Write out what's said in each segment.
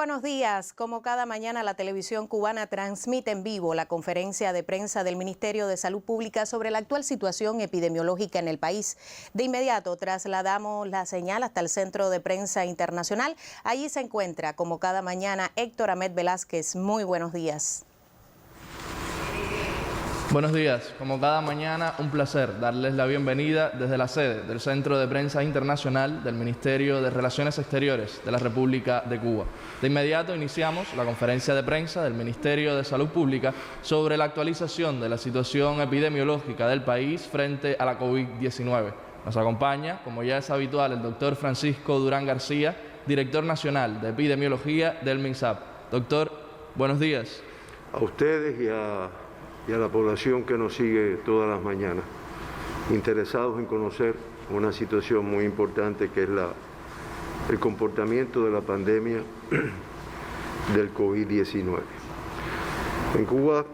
buenos días. Como cada mañana, la televisión cubana transmite en vivo la conferencia de prensa del Ministerio de Salud Pública sobre la actual situación epidemiológica en el país. De inmediato trasladamos la señal hasta el Centro de Prensa Internacional. Allí se encuentra, como cada mañana, Héctor Ahmed Velázquez. Muy buenos días. Buenos días. Como cada mañana, un placer darles la bienvenida desde la sede del Centro de Prensa Internacional del Ministerio de Relaciones Exteriores de la República de Cuba. De inmediato iniciamos la conferencia de prensa del Ministerio de Salud Pública sobre la actualización de la situación epidemiológica del país frente a la COVID-19. Nos acompaña, como ya es habitual, el doctor Francisco Durán García, director nacional de epidemiología del MINSAP. Doctor, buenos días. A ustedes y a la población que nos sigue todas las mañanas, interesados en conocer una situación muy importante que es el comportamiento de la pandemia del COVID-19. En Cuba,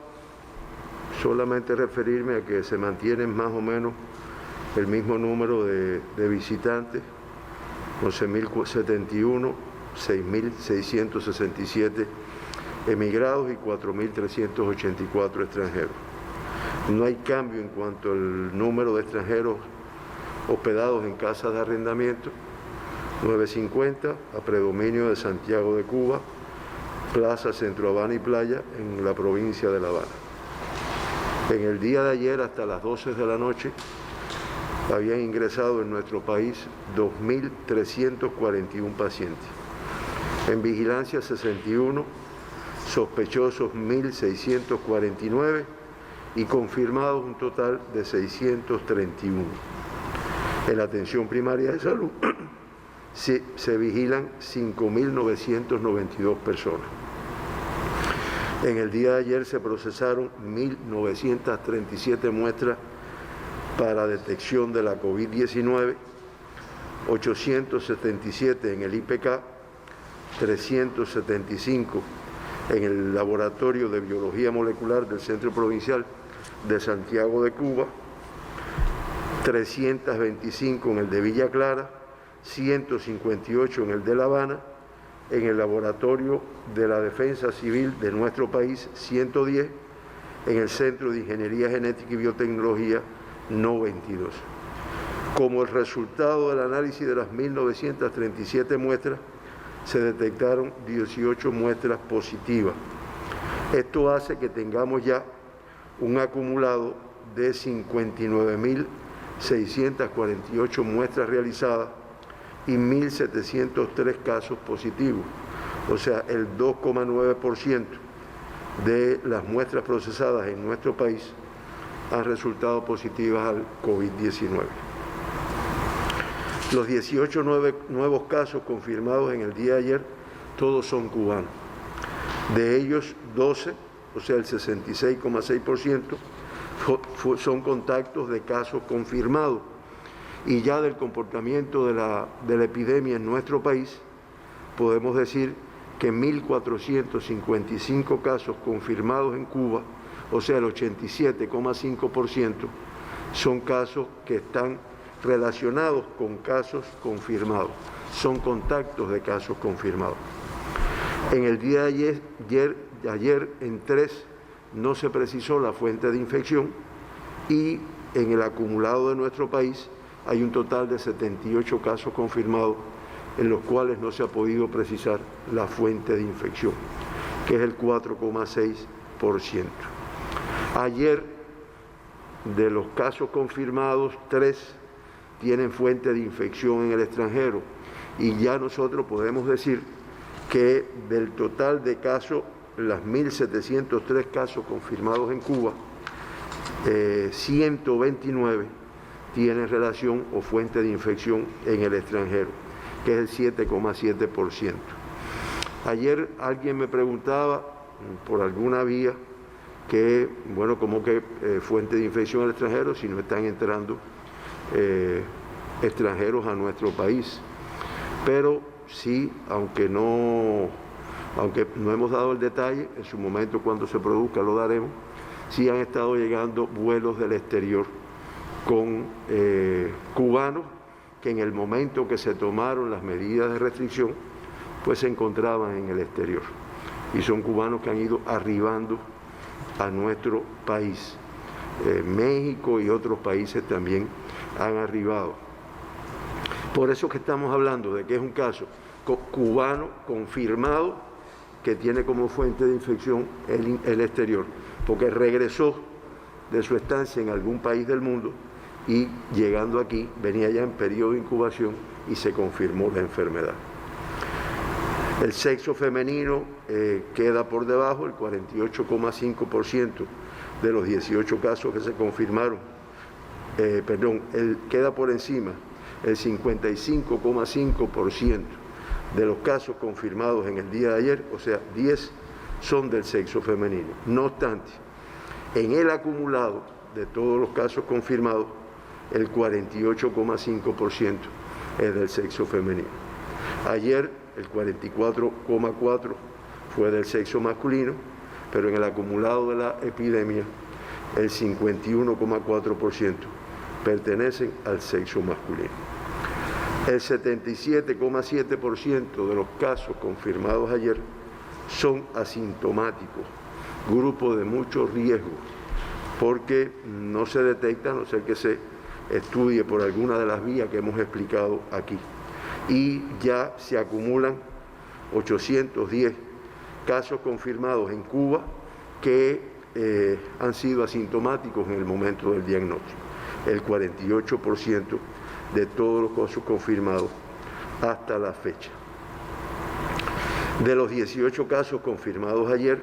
solamente referirme a que se mantienen más o menos el mismo número de visitantes, 11.071, 6.667 emigrados y 4.384 extranjeros. No hay cambio en cuanto al número de extranjeros hospedados en casas de arrendamiento, 950, a predominio de Santiago de Cuba, Plaza Centro Habana y Playa, en la provincia de La Habana. En el día de ayer, hasta las 12 de la noche, habían ingresado en nuestro país 2.341 pacientes. En vigilancia, 61, sospechosos 1.649 y confirmados un total de 631. En la atención primaria de salud se vigilan 5.992 personas. En el día de ayer se procesaron 1.937 muestras para detección de la COVID-19, 877 en el IPK, 375 en el Laboratorio de Biología Molecular del Centro Provincial de Santiago de Cuba, 325 en el de Villa Clara, 158 en el de La Habana, en el Laboratorio de la Defensa Civil de nuestro país, 110, en el Centro de Ingeniería Genética y Biotecnología, 92. Como el resultado del análisis de las 1.937 muestras, se detectaron 18 muestras positivas. Esto hace que tengamos ya un acumulado de 59.648 muestras realizadas y 1.703 casos positivos. O sea, el 2,9% de las muestras procesadas en nuestro país han resultado positivas al COVID-19. Los 18 nuevos casos confirmados en el día de ayer, todos son cubanos. De ellos, 12, o sea, el 66,6%, son contactos de casos confirmados. Y ya del comportamiento de la epidemia en nuestro país, podemos decir que 1.455 casos confirmados en Cuba, o sea, el 87,5%, son casos que están relacionados con casos confirmados, son contactos de casos confirmados. En el día de ayer en 3 no se precisó la fuente de infección y en el acumulado de nuestro país hay un total de 78 casos confirmados en los cuales no se ha podido precisar la fuente de infección, que es el 4,6%. Ayer, de los casos confirmados, 3 tienen fuente de infección en el extranjero y ya nosotros podemos decir que del total de casos, las 1.703 casos confirmados en Cuba, 129 tienen relación o fuente de infección en el extranjero, que es el 7,7%. Ayer alguien me preguntaba por alguna vía que, bueno, como que fuente de infección al extranjero si no están entrando extranjeros a nuestro país, pero sí, aunque no hemos dado el detalle, en su momento cuando se produzca lo daremos, sí han estado llegando vuelos del exterior con cubanos que en el momento que se tomaron las medidas de restricción pues se encontraban en el exterior. Y son cubanos que han ido arribando a nuestro país. México y otros países también han arribado. Por eso que estamos hablando de que es un caso cubano confirmado que tiene como fuente de infección el exterior, porque regresó de su estancia en algún país del mundo y llegando aquí venía ya en periodo de incubación y se confirmó la enfermedad. El sexo femenino queda por debajo, el 48,5% de los 18 casos que se confirmaron, queda por encima el 55,5% de los casos confirmados en el día de ayer, o sea, 10 son del sexo femenino. No obstante, en el acumulado de todos los casos confirmados, el 48,5% es del sexo femenino. Ayer el 44,4% fue del sexo masculino, pero en el acumulado de la epidemia, el 51,4% pertenecen al sexo masculino. El 77,7% de los casos confirmados ayer son asintomáticos, grupo de mucho riesgo, porque no se detecta, a no ser que se estudie por alguna de las vías que hemos explicado aquí. Y ya se acumulan 810 casos confirmados en Cuba que han sido asintomáticos en el momento del diagnóstico. El 48% de todos los casos confirmados hasta la fecha. De los 18 casos confirmados ayer,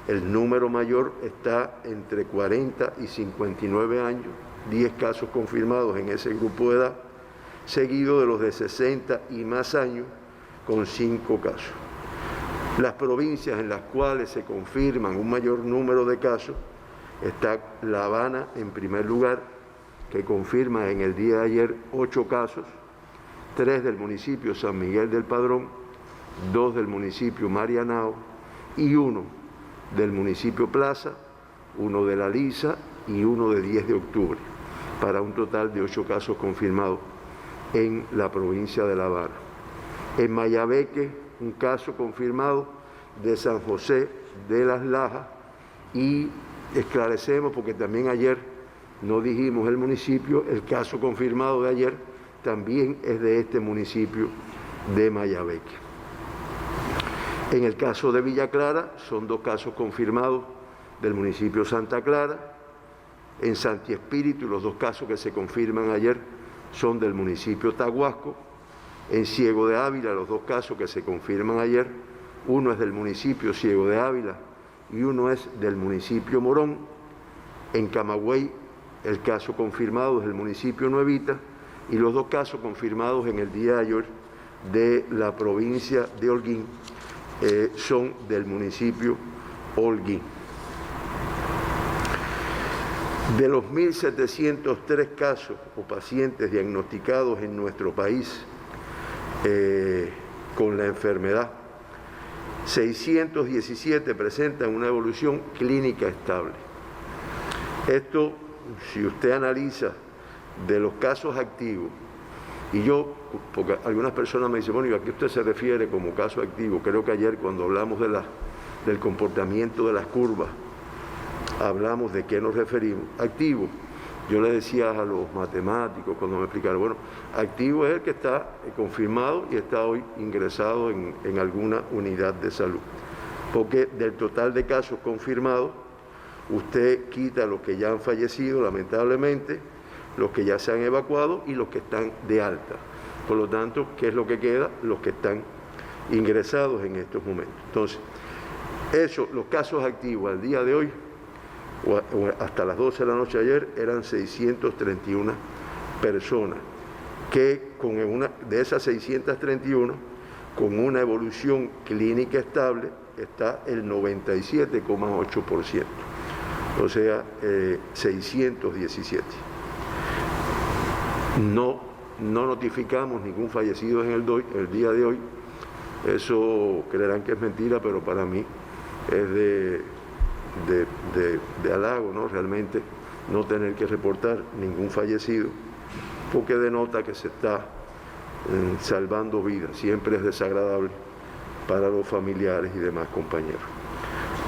el número mayor está entre 40 y 59 años, 10 casos confirmados en ese grupo de edad, seguido de los de 60 y más años, con 5 casos. Las provincias en las cuales se confirman un mayor número de casos, está La Habana en primer lugar, que confirma en el día de ayer 8 casos, 3 del municipio San Miguel del Padrón, 2 del municipio Marianao y 1 del municipio Plaza, 1 de La Lisa y 1 de 10 de octubre, para un total de 8 casos confirmados en la provincia de La Habana. En Mayabeque, un caso confirmado de San José de las Lajas, y esclarecemos, porque también ayer no dijimos el municipio, el caso confirmado de ayer también es de este municipio de Mayabeque. En el caso de Villa Clara, son 2 casos confirmados del municipio Santa Clara. En Santi Espíritu, los 2 casos que se confirman ayer son del municipio Taguasco. En Ciego de Ávila, los 2 casos que se confirman ayer, uno es del municipio Ciego de Ávila y uno es del municipio Morón. En Camagüey, el caso confirmado es del municipio Nuevita, y los 2 casos confirmados en el día de ayer de la provincia de Holguín son del municipio Holguín. De los 1.703 casos o pacientes diagnosticados en nuestro país con la enfermedad, 617 presentan una evolución clínica estable. Esto, si usted analiza de los casos activos, y yo, porque algunas personas me dicen, bueno, ¿y a qué usted se refiere como caso activo? Creo que ayer cuando hablamos del comportamiento de las curvas, hablamos de qué nos referimos. Activo, yo le decía a los matemáticos cuando me explicaron, bueno, activo es el que está confirmado y está hoy ingresado en alguna unidad de salud. Porque del total de casos confirmados, usted quita los que ya han fallecido, lamentablemente, los que ya se han evacuado y los que están de alta. Por lo tanto, ¿qué es lo que queda? Los que están ingresados en estos momentos. Entonces, los casos activos al día de hoy, o hasta las 12 de la noche de ayer, eran 631 personas, que de esas 631, con una evolución clínica estable, está el 97,8%, o sea, 617. No notificamos ningún fallecido en el día de hoy. Eso creerán que es mentira, pero para mí es de halago, ¿no? Realmente no tener que reportar ningún fallecido, porque denota que se está salvando vidas. Siempre es desagradable para los familiares y demás compañeros.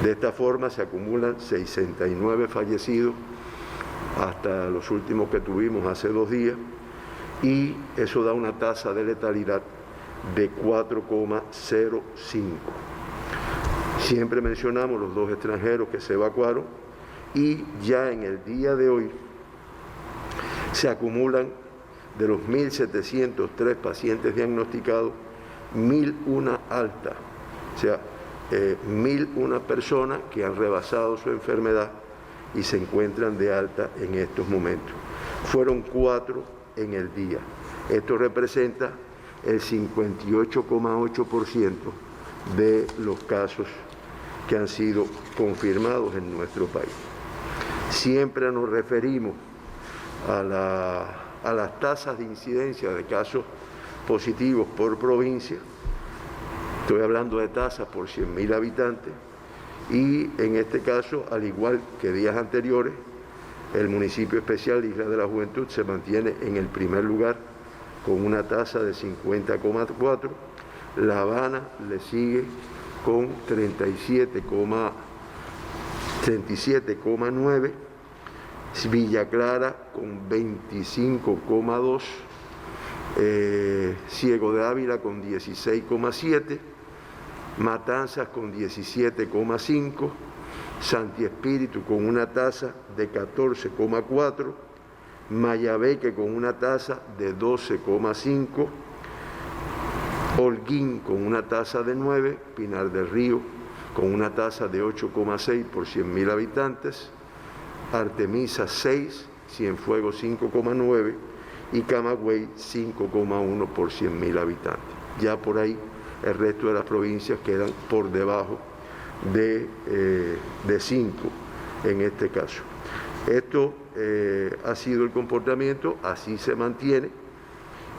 De esta forma se acumulan 69 fallecidos hasta los últimos que tuvimos hace 2 días, y eso da una tasa de letalidad de 4,05. Siempre mencionamos los 2 extranjeros que se evacuaron, y ya en el día de hoy se acumulan de los 1.703 pacientes diagnosticados, 1.001 altas, o sea, 1.001 personas que han rebasado su enfermedad y se encuentran de alta en estos momentos. Fueron 4 en el día. Esto representa el 58,8% de los casos que han sido confirmados en nuestro país. Siempre nos referimos a las tasas de incidencia de casos positivos por provincia. Estoy hablando de tasas por 100.000 habitantes, y en este caso, al igual que días anteriores, el municipio especial de Isla de la Juventud se mantiene en el primer lugar con una tasa de 50,4. La Habana le sigue con 37,9, Villa Clara con 25,2, Ciego de Ávila con 16,7, Matanzas con 17,5, Santi Espíritu con una tasa de 14,4, Mayabeque con una tasa de 12,5, Holguín con una tasa de 9, Pinar del Río con una tasa de 8,6 por 100.000 habitantes, Artemisa 6, Cienfuegos 5,9 y Camagüey 5,1 por 100.000 habitantes. Ya por ahí el resto de las provincias quedan por debajo de 5 en este caso. Esto ha sido el comportamiento, así se mantiene,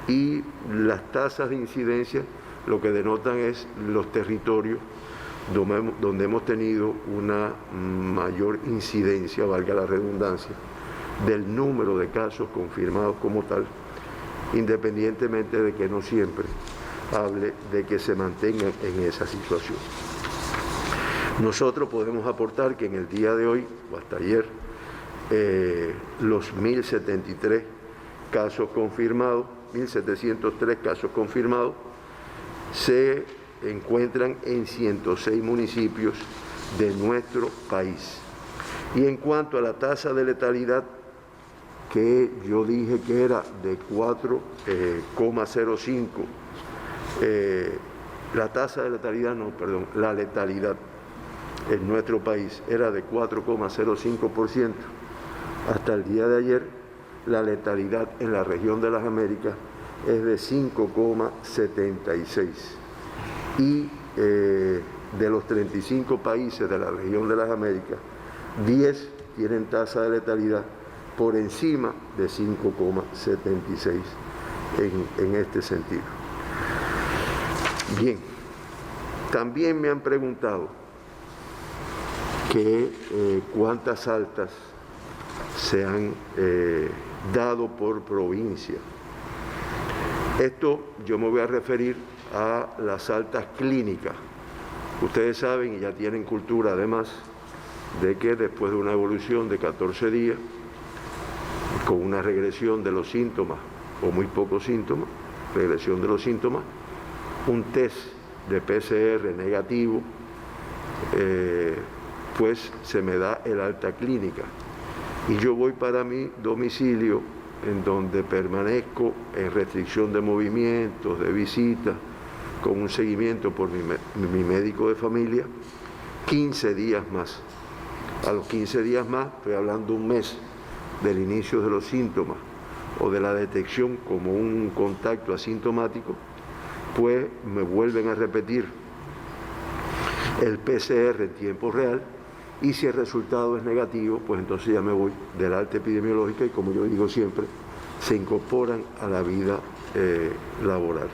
y las tasas de incidencia lo que denotan es los territorios donde hemos tenido una mayor incidencia, valga la redundancia, del número de casos confirmados como tal, independientemente de que no siempre hable de que se mantengan en esa situación. Nosotros podemos aportar que en el día de hoy, o hasta ayer, los 1.073 casos confirmados, 1.703 casos confirmados, se encuentran en 106 municipios de nuestro país. Y en cuanto a la tasa de letalidad, que yo dije que era de 4,05, la letalidad en nuestro país era de 4,05%. Hasta el día de ayer, la letalidad en la región de las Américas es de 5,76. Y de los 35 países de la región de las Américas, 10 tienen tasa de letalidad por encima de 5,76 en este sentido. Bien, también me han preguntado que cuántas altas se han dado por provincia. Esto yo me voy a referir a las altas clínicas. Ustedes saben y ya tienen cultura además de que después de una evolución de 14 días, con una regresión de los síntomas o muy pocos síntomas, regresión de los síntomas, un test de PCR negativo, pues se me da el alta clínica y yo voy para mi domicilio, en donde permanezco en restricción de movimientos, de visitas, con un seguimiento por mi médico de familia, 15 días más. A los 15 días más, estoy hablando un mes del inicio de los síntomas o de la detección como un contacto asintomático, pues me vuelven a repetir el PCR en tiempo real, y si el resultado es negativo, pues entonces ya me voy del alta epidemiológica y, como yo digo siempre, se incorporan a la vida laboral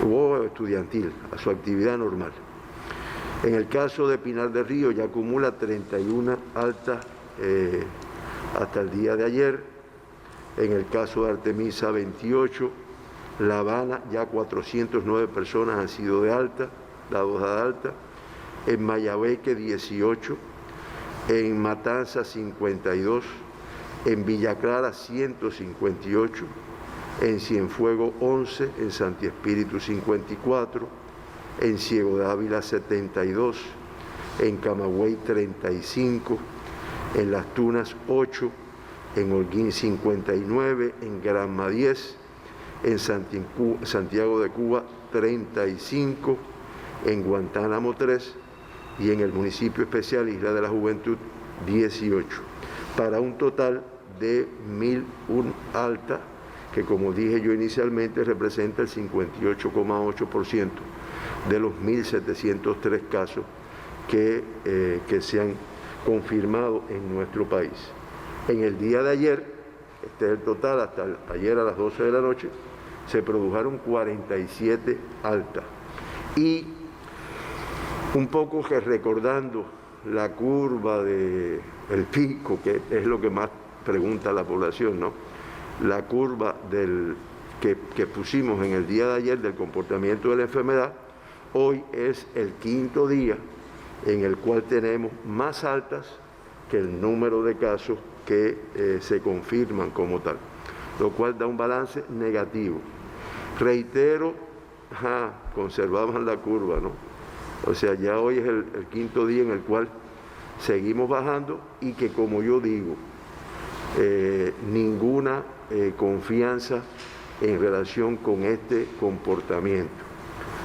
o estudiantil, a su actividad normal. En el caso de Pinar del Río ya acumula 31 altas hasta el día de ayer. En el caso de Artemisa, 28. La Habana, ya 409 personas han sido de alta. dados de alta, en Mayabeque 18, en Matanzas 52, en Villa Clara 158, en Cienfuegos 11, en Santi Espíritu 54, en Ciego de Ávila 72, en Camagüey 35, en Las Tunas 8, en Holguín 59, en Granma 10, en Santiago de Cuba 35, en Guantánamo 3 y en el municipio especial Isla de la Juventud 18, para un total de 1.001 altas, que como dije yo inicialmente representa el 58,8% de los 1.703 casos que se han confirmado en nuestro país. En el día de ayer, este es el total, hasta ayer a las 12 de la noche, se produjeron 47 altas. Y un poco que recordando la curva del pico, que es lo que más pregunta la población, ¿no? La curva que pusimos en el día de ayer del comportamiento de la enfermedad, hoy es el quinto día en el cual tenemos más altas que el número de casos que se confirman como tal, lo cual da un balance negativo. Reitero, conservamos la curva, ¿no? O sea, ya hoy es el quinto día en el cual seguimos bajando y que, como yo digo, ninguna confianza en relación con este comportamiento,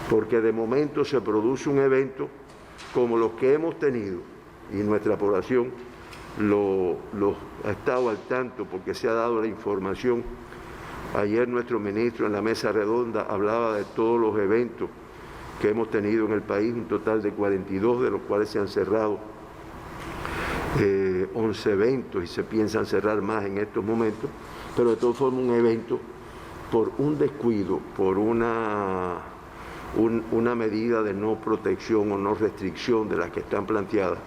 porque de momento se produce un evento como los que hemos tenido y nuestra población lo ha estado al tanto porque se ha dado la información. Ayer nuestro ministro en la mesa redonda hablaba de todos los eventos que hemos tenido en el país, un total de 42, de los cuales se han cerrado 11 eventos y se piensan cerrar más en estos momentos, pero de todas formas un evento por un descuido, por una medida de no protección o no restricción de las que están planteadas,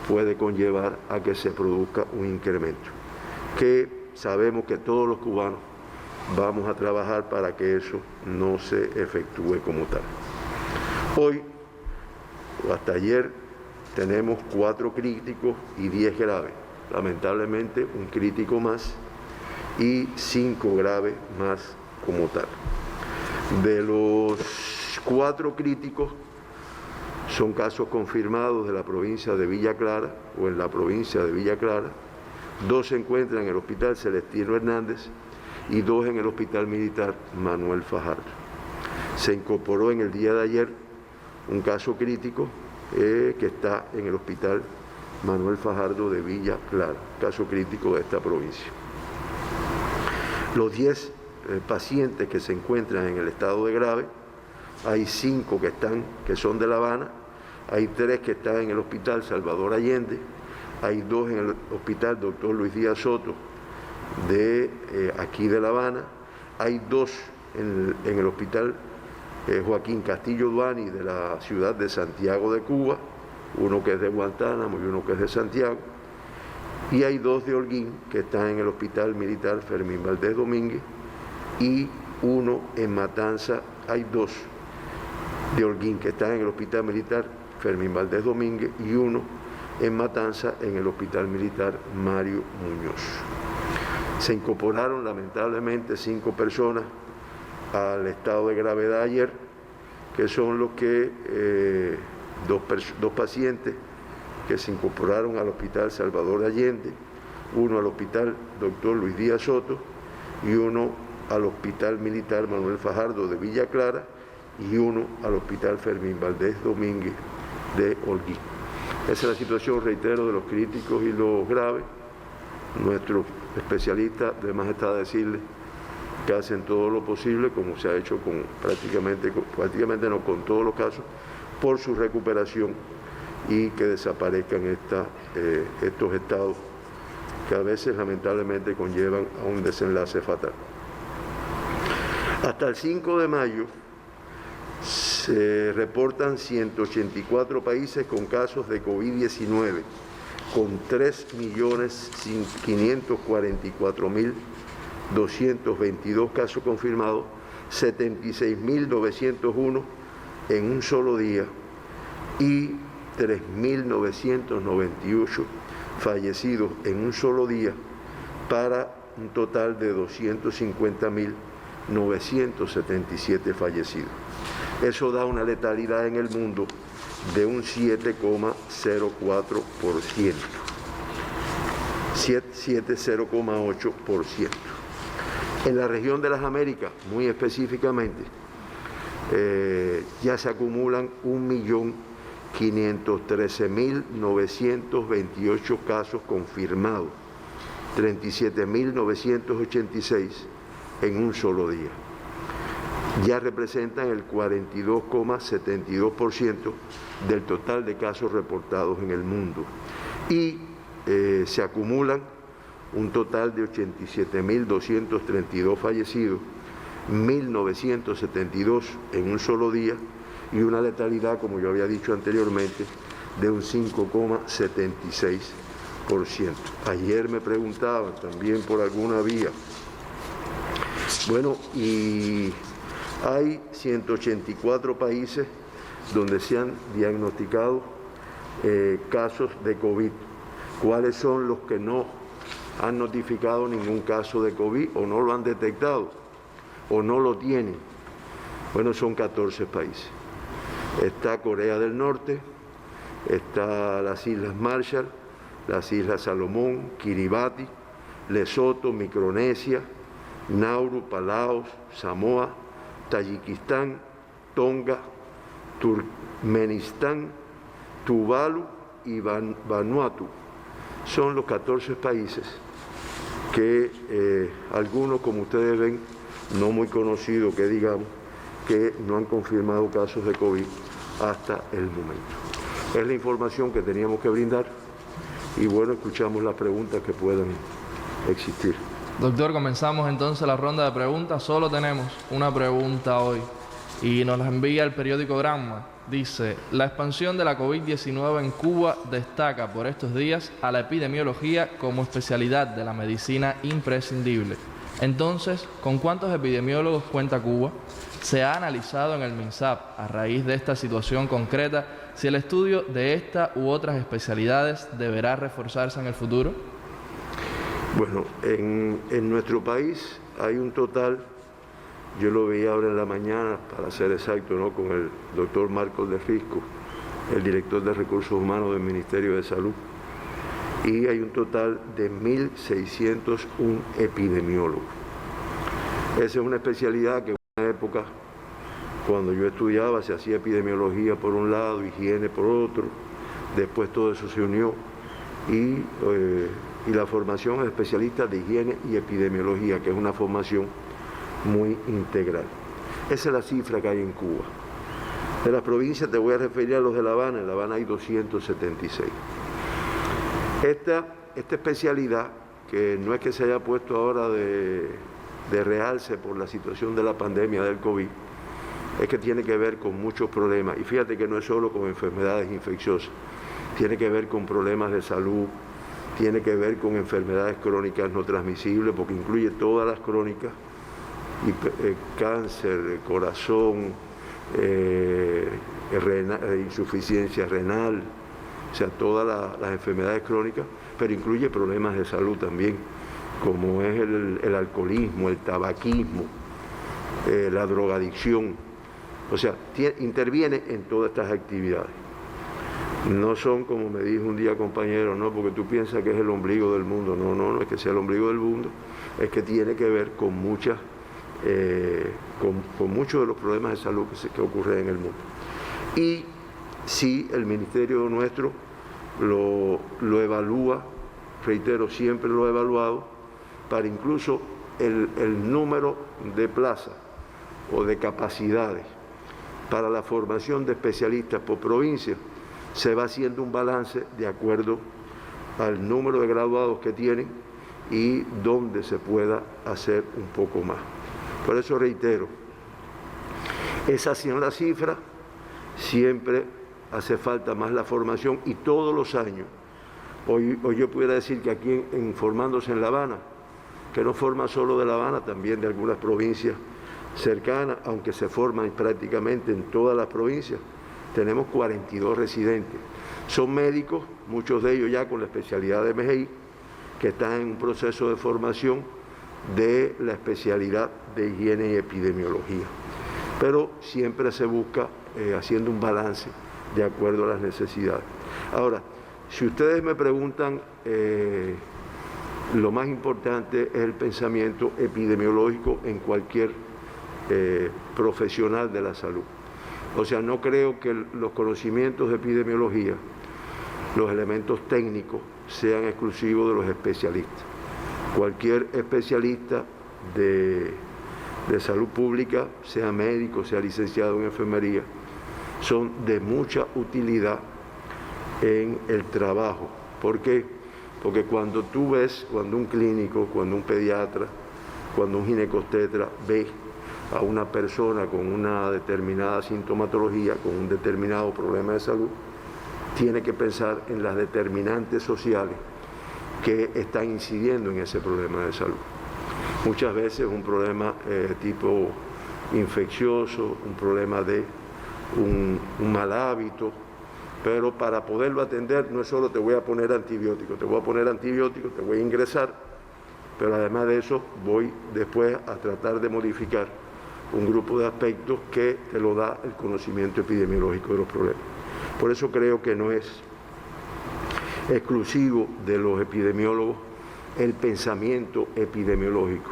puede conllevar a que se produzca un incremento, que sabemos que todos los cubanos vamos a trabajar para que eso no se efectúe como tal. Hoy, o hasta ayer, tenemos 4 críticos y 10 graves. Lamentablemente, un crítico más y 5 graves más como tal. De los 4 críticos, son casos confirmados de la provincia de Villa Clara o en la provincia de Villa Clara. 2 se encuentran en el Hospital Celestino Hernández y 2 en el Hospital Militar Manuel Fajardo. Se incorporó en el día de ayer un caso crítico que está en el Hospital Manuel Fajardo de Villa Clara, caso crítico de esta provincia. Los 10 pacientes que se encuentran en el estado de grave, hay 5 que son de La Habana, hay 3 que están en el Hospital Salvador Allende, hay 2 en el Hospital Dr. Luis Díaz Soto de aquí de La Habana, hay 2 en el Hospital Joaquín Castillo Duani de la ciudad de Santiago de Cuba, uno que es de Guantánamo y uno que es de Santiago, y hay 2 de Holguín que están en el Hospital Militar Fermín Valdés Domínguez, y 1 en Matanza, hay 2 de Holguín que están en el Hospital Militar Fermín Valdés Domínguez y 1 en Matanza en el Hospital Militar Mario Muñoz. Se incorporaron lamentablemente 5 personas al estado de gravedad ayer, que son los que 2 pacientes que se incorporaron al Hospital Salvador Allende, 1 al Hospital Dr. Luis Díaz Soto y 1 al Hospital Militar Manuel Fajardo de Villa Clara y 1 al Hospital Fermín Valdés Domínguez de Holguín. Esa es la situación, reitero, de los críticos y los graves. Nuestros especialistas, además está decirles que hacen todo lo posible, como se ha hecho con prácticamente no con todos los casos, por su recuperación y que desaparezcan estos estados que a veces lamentablemente conllevan a un desenlace fatal. Hasta el 5 de mayo se reportan 184 países con casos de COVID-19, con 3.544.222 casos confirmados, 76.901 en un solo día y 3.998 fallecidos en un solo día, para un total de 250.977 fallecidos. Eso da una letalidad en el mundo de un 7,04%, 0,8%. En la región de las Américas, muy específicamente, ya se acumulan 1.513.928 casos confirmados, 37.986 en un solo día. Ya representan el 42,72% del total de casos reportados en el mundo. Y se acumulan un total de 87.232 fallecidos, 1.972 en un solo día, y una letalidad, como yo había dicho anteriormente, de un 5,76%. Ayer me preguntaban también por alguna vía. Bueno, y hay 184 países donde se han diagnosticado casos de COVID. ¿Cuáles son los que no han notificado ningún caso de COVID o no lo han detectado o no lo tienen? Bueno, son 14 países. Está Corea del Norte, está las Islas Marshall, las Islas Salomón, Kiribati, Lesoto, Micronesia, Nauru, Palaos, Samoa, Tayikistán, Tonga, Turkmenistán, Tuvalu y Vanuatu. Son los 14 países que algunos, como ustedes ven, no muy conocidos, que digamos, que no han confirmado casos de COVID hasta el momento. Es la información que teníamos que brindar y bueno, escuchamos las preguntas que puedan existir. Doctor, comenzamos entonces la ronda de preguntas. Solo tenemos una pregunta hoy y nos la envía el periódico Granma. Dice: la expansión de la COVID-19 en Cuba destaca por estos días a la epidemiología como especialidad de la medicina imprescindible. Entonces, ¿con cuántos epidemiólogos cuenta Cuba? ¿Se ha analizado en el MINSAP, a raíz de esta situación concreta, si el estudio de esta u otras especialidades deberá reforzarse en el futuro? Bueno, en nuestro país hay un total, yo lo veía ahora en la mañana, para ser exacto, ¿no?, con el doctor Marcos de Risco, el director de Recursos Humanos del Ministerio de Salud, y hay un total de 1.601 epidemiólogos. Esa es una especialidad que en una época, cuando yo estudiaba, se hacía epidemiología por un lado, higiene por otro, después todo eso se unió y la formación es especialista de higiene y epidemiología, que es una formación muy integral. Esa es la cifra que hay en Cuba. De las provincias te voy a referir a los de La Habana. En La Habana hay 276. Esta especialidad, que no es que se haya puesto ahora de realce por la situación de la pandemia del COVID, es que tiene que ver con muchos problemas. Y fíjate que no es solo con enfermedades infecciosas, tiene que ver con problemas de salud, tiene que ver con enfermedades crónicas no transmisibles, porque incluye todas las crónicas, cáncer, corazón, insuficiencia renal, o sea, todas las enfermedades crónicas, pero incluye problemas de salud también, como es el alcoholismo, el tabaquismo, la drogadicción. O sea, interviene en todas estas actividades. No son, como me dijo un día compañero, no, porque tú piensas que es el ombligo del mundo. No es que sea el ombligo del mundo, es que tiene que ver con muchos de los problemas de salud que ocurren en el mundo. Y sí, el ministerio nuestro lo evalúa, reitero, siempre lo ha evaluado, para incluso el número de plazas o de capacidades para la formación de especialistas por provincia. Se va haciendo un balance de acuerdo al número de graduados que tienen y donde se pueda hacer un poco más. Por eso reitero, esa sí es la cifra, siempre hace falta más la formación y todos los años. Hoy yo pudiera decir que aquí formándose en La Habana, que no forma solo de La Habana, también de algunas provincias cercana, aunque se forman prácticamente en todas las provincias, tenemos 42 residentes. Son médicos, muchos de ellos ya con la especialidad de MGI, que están en un proceso de formación de la especialidad de higiene y epidemiología. Pero siempre se busca haciendo un balance de acuerdo a las necesidades. Ahora, si ustedes me preguntan, lo más importante es el pensamiento epidemiológico en cualquier profesional de la salud. O sea, no creo que los conocimientos de epidemiología, los elementos técnicos, sean exclusivos de los especialistas. Cualquier especialista de salud pública, sea médico, sea licenciado en enfermería, son de mucha utilidad en el trabajo. ¿Por qué? Porque cuando tú ves, cuando un clínico, cuando un pediatra, cuando un ginecobstetra ve a una persona con una determinada sintomatología, con un determinado problema de salud, tiene que pensar en las determinantes sociales que están incidiendo en ese problema de salud. Muchas veces un problema tipo infeccioso, un problema de un mal hábito, pero para poderlo atender no es solo te voy a poner antibióticos, te voy a poner antibióticos, te voy a ingresar, pero además de eso voy después a tratar de modificar un grupo de aspectos que te lo da el conocimiento epidemiológico de los problemas. Por eso creo que no es exclusivo de los epidemiólogos el pensamiento epidemiológico.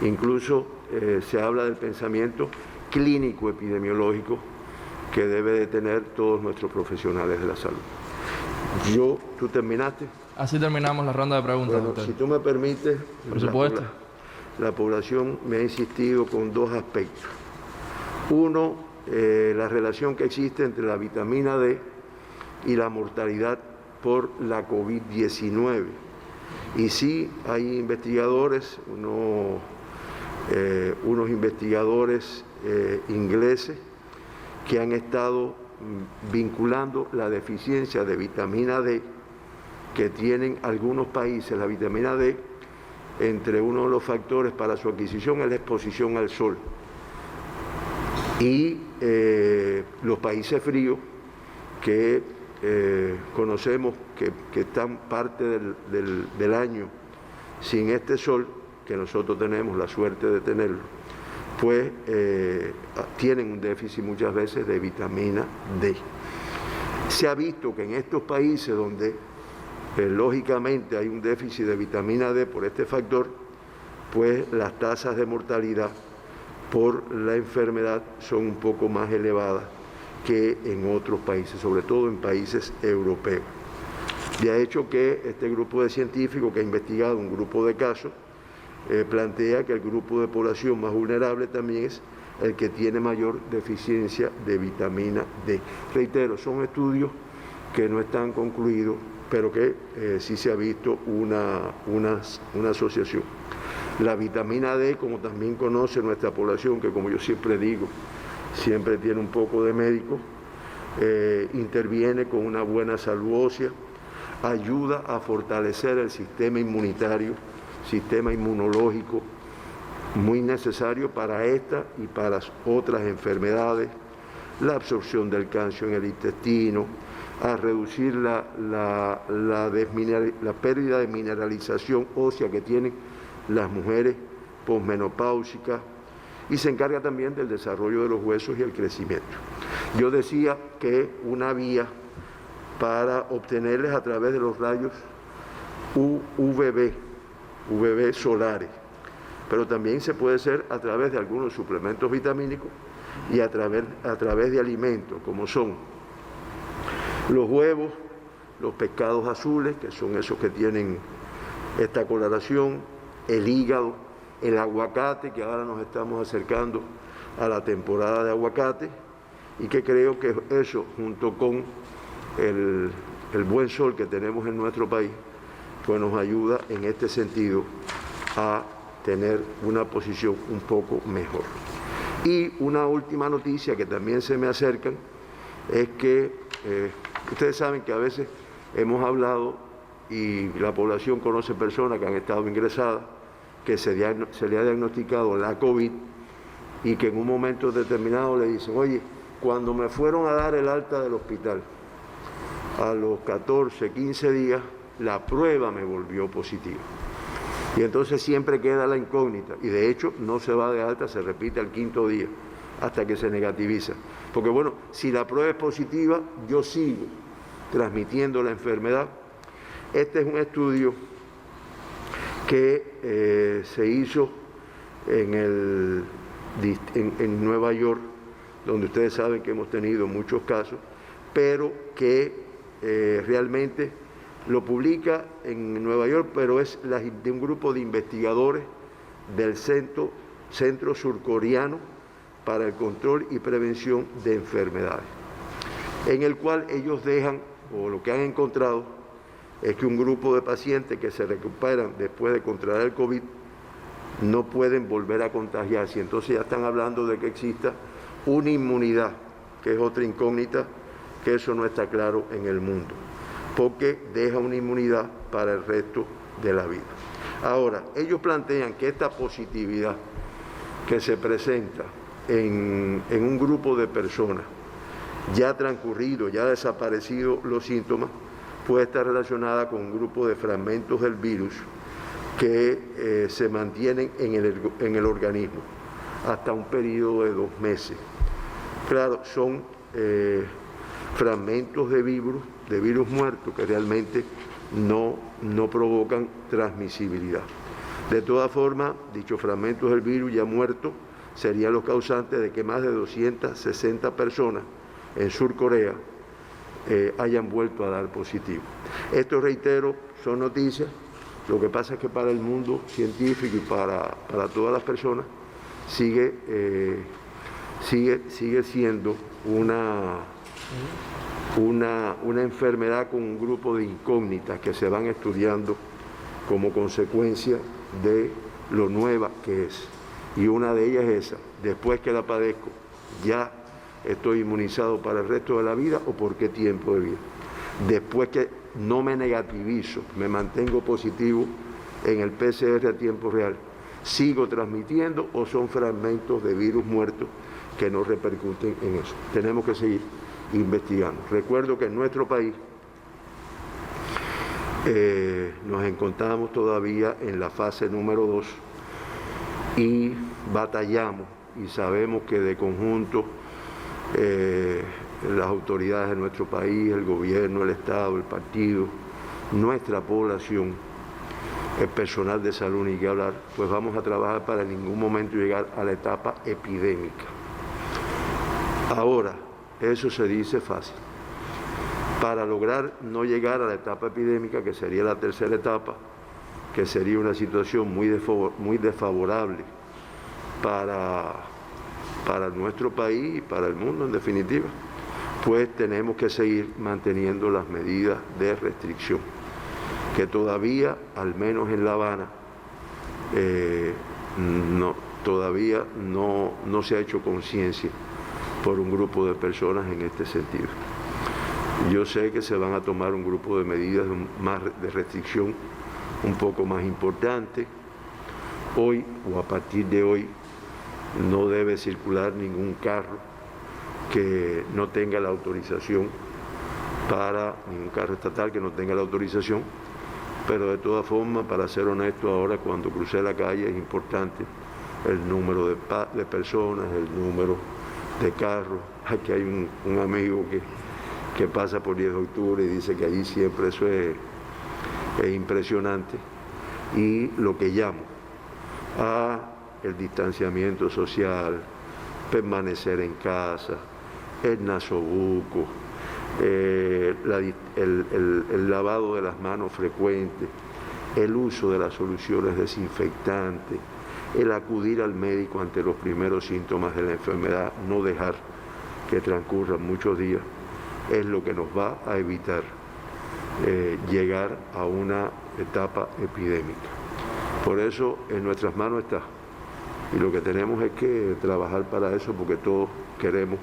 Incluso se habla del pensamiento clínico epidemiológico que debe de tener todos nuestros profesionales de la salud. ¿Tú terminaste? Así terminamos la ronda de preguntas. Bueno, doctor. si tú me permites, por supuesto. La población me ha insistido con dos aspectos. Uno, la relación que existe entre la vitamina D y la mortalidad por la COVID-19. Y sí, hay investigadores, unos investigadores ingleses que han estado vinculando la deficiencia de vitamina D que tienen algunos países. La vitamina D, entre uno de los factores para su adquisición es la exposición al sol. Y los países fríos que conocemos que están parte del año sin este sol, que nosotros tenemos la suerte de tenerlo, pues tienen un déficit muchas veces de vitamina D. Se ha visto que en estos países donde lógicamente hay un déficit de vitamina D por este factor, pues las tasas de mortalidad por la enfermedad son un poco más elevadas que en otros países, sobre todo en países europeos. De hecho que este grupo de científicos que ha investigado un grupo de casos plantea que el grupo de población más vulnerable también es el que tiene mayor deficiencia de vitamina D. Reitero, son estudios que no están concluidos, pero que sí se ha visto una asociación. La vitamina D, como también conoce nuestra población, que como yo siempre digo, siempre tiene un poco de médico, interviene con una buena salud ósea, ayuda a fortalecer el sistema inmunitario, sistema inmunológico, muy necesario para esta y para otras enfermedades, la absorción del calcio en el intestino, a reducir la pérdida de mineralización ósea que tienen las mujeres posmenopáusicas, y se encarga también del desarrollo de los huesos y el crecimiento. Yo decía que una vía para obtenerles a través de los rayos UVB solares, pero también se puede hacer a través de algunos suplementos vitamínicos y a través de alimentos como son los huevos, los pescados azules, que son esos que tienen esta coloración, el hígado, el aguacate, que ahora nos estamos acercando a la temporada de aguacate, y que creo que eso, junto con el buen sol que tenemos en nuestro país, pues nos ayuda en este sentido a tener una posición un poco mejor. Y una última noticia que también se me acercan es que ustedes saben que a veces hemos hablado y la población conoce personas que han estado ingresadas, que se le ha diagnosticado la COVID y que en un momento determinado le dicen, oye, cuando me fueron a dar el alta del hospital, a los 14, 15 días, la prueba me volvió positiva. Y entonces siempre queda la incógnita, y de hecho no se va de alta, se repite al 5.º día, hasta que se negativiza. Porque bueno, si la prueba es positiva, yo sigo transmitiendo la enfermedad. Este es un estudio que se hizo en Nueva York, donde ustedes saben que hemos tenido muchos casos, pero que realmente lo publica en Nueva York, pero es de un grupo de investigadores del Centro Surcoreano para el Control y Prevención de Enfermedades, en el cual ellos dejan, o lo que han encontrado, es que un grupo de pacientes que se recuperan después de contraer el COVID no pueden volver a contagiarse. Entonces ya están hablando de que exista una inmunidad, que es otra incógnita, que eso no está claro en el mundo, porque deja una inmunidad para el resto de la vida. Ahora, ellos plantean que esta positividad que se presenta en un grupo de personas ya transcurrido, ya desaparecido los síntomas, puede estar relacionada con un grupo de fragmentos del virus que se mantienen en el organismo hasta un periodo de 2 meses. Claro, son fragmentos de virus muertos que realmente no provocan transmisibilidad. De todas formas, dichos fragmentos del virus ya muertos serían los causantes de que más de 260 personas en Surcorea hayan vuelto a dar positivo. Esto, reitero, son noticias. Lo que pasa es que para el mundo científico y para todas las personas sigue siendo una enfermedad con un grupo de incógnitas que se van estudiando como consecuencia de lo nueva que es. Y una de ellas es esa: después que la padezco, ¿ya estoy inmunizado para el resto de la vida o por qué tiempo de vida? Después que no me negativizo, me mantengo positivo en el PCR a tiempo real, ¿sigo transmitiendo o son fragmentos de virus muertos que no repercuten en eso? Tenemos que seguir investigando. Recuerdo que en nuestro país nos encontramos todavía en la fase número 2 y batallamos, y sabemos que de conjunto las autoridades de nuestro país, el gobierno, el Estado, el partido, nuestra población, el personal de salud, ni que hablar, pues vamos a trabajar para en ningún momento llegar a la etapa epidémica. Ahora, eso se dice fácil. Para lograr no llegar a la etapa epidémica, que sería la tercera etapa, que sería una situación muy desfavorable para nuestro país y para el mundo en definitiva, pues tenemos que seguir manteniendo las medidas de restricción, que todavía, al menos en La Habana, todavía no se ha hecho conciencia por un grupo de personas en este sentido. Yo sé que se van a tomar un grupo de medidas de restricción un poco más importante. Hoy, o a partir de hoy, no debe circular ningún carro que no tenga la autorización ningún carro estatal que no tenga la autorización, pero de todas formas, para ser honesto, ahora cuando crucé la calle es importante el número de personas, el número de carros. Aquí hay un amigo que pasa por 10 de octubre y dice que allí siempre eso es impresionante, y lo que llamo a el distanciamiento social, permanecer en casa, el nasobuco, el lavado de las manos frecuente, el uso de las soluciones desinfectantes, el acudir al médico ante los primeros síntomas de la enfermedad, no dejar que transcurran muchos días, es lo que nos va a evitar llegar a una etapa epidémica. Por eso en nuestras manos está, y lo que tenemos es que trabajar para eso, porque todos queremos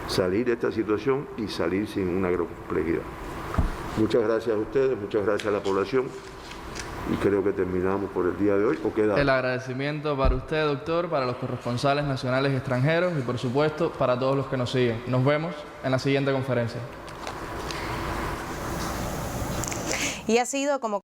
salir de esta situación y salir sin una gran complejidad. Muchas gracias a ustedes, muchas gracias a la población, Y creo que terminamos por el día de hoy. ¿O queda? El agradecimiento para usted, doctor, para los corresponsales nacionales y extranjeros y, por supuesto, para todos los que nos siguen. Nos vemos en la siguiente conferencia. Y ha sido como